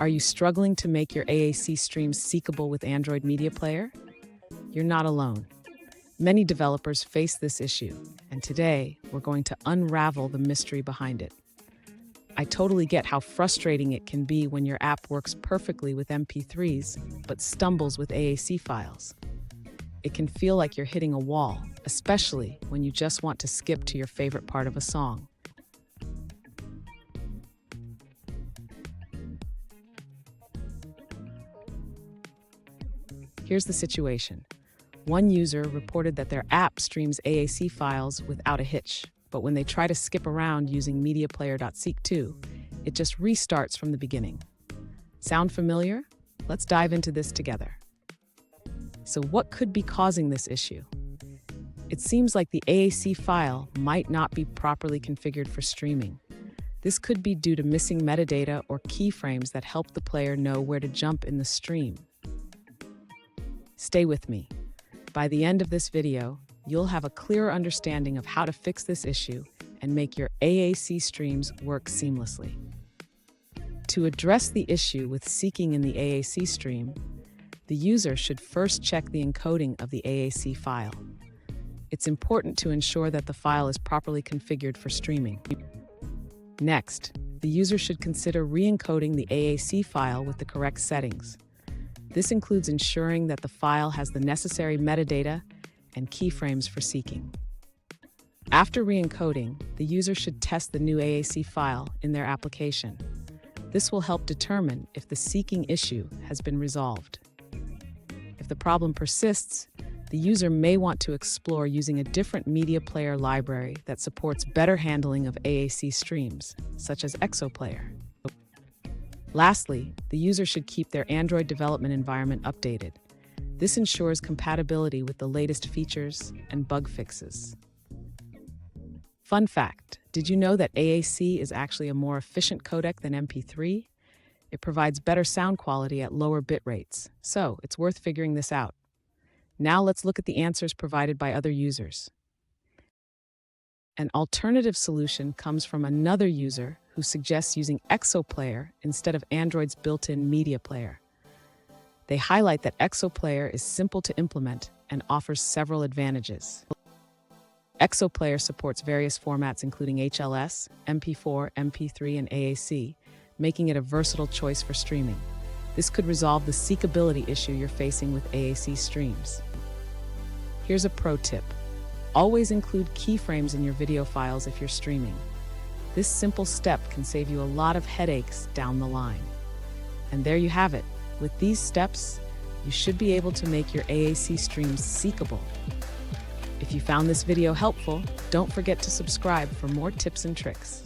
Are you struggling to make your AAC streams seekable with Android MediaPlayer? You're not alone. Many developers face this issue, and today we're going to unravel the mystery behind it. I totally get how frustrating it can be when your app works perfectly with MP3s, but stumbles with AAC files. It can feel like you're hitting a wall, especially when you just want to skip to your favorite part of a song. Here's the situation. One user reported that their app streams AAC files without a hitch, but when they try to skip around using MediaPlayer.seek2, it just restarts from the beginning. Sound familiar? Let's dive into this together. So what could be causing this issue? It seems like the AAC file might not be properly configured for streaming. This could be due to missing metadata or keyframes that help the player know where to jump in the stream. Stay with me. By the end of this video, you'll have a clearer understanding of how to fix this issue and make your AAC streams work seamlessly. To address the issue with seeking in the AAC stream, the user should first check the encoding of the AAC file. It's important to ensure that the file is properly configured for streaming. Next, the user should consider re-encoding the AAC file with the correct settings. This includes ensuring that the file has the necessary metadata and keyframes for seeking. After re-encoding, the user should test the new AAC file in their application. This will help determine if the seeking issue has been resolved. If the problem persists, the user may want to explore using a different media player library that supports better handling of AAC streams, such as ExoPlayer. Lastly, the user should keep their Android development environment updated. This ensures compatibility with the latest features and bug fixes. Fun fact, did you know that AAC is actually a more efficient codec than MP3? It provides better sound quality at lower bit rates, so it's worth figuring this out. Now let's look at the answers provided by other users. An alternative solution comes from another user who suggests using ExoPlayer instead of Android's built-in media player. They highlight that ExoPlayer is simple to implement and offers several advantages. ExoPlayer supports various formats including HLS, MP4, MP3, and AAC, making it a versatile choice for streaming. This could resolve the seekability issue you're facing with AAC streams. Here's a pro tip. Always include keyframes in your video files if you're streaming. This simple step can save you a lot of headaches down the line. And there you have it. With these steps, you should be able to make your AAC streams seekable. If you found this video helpful, don't forget to subscribe for more tips and tricks.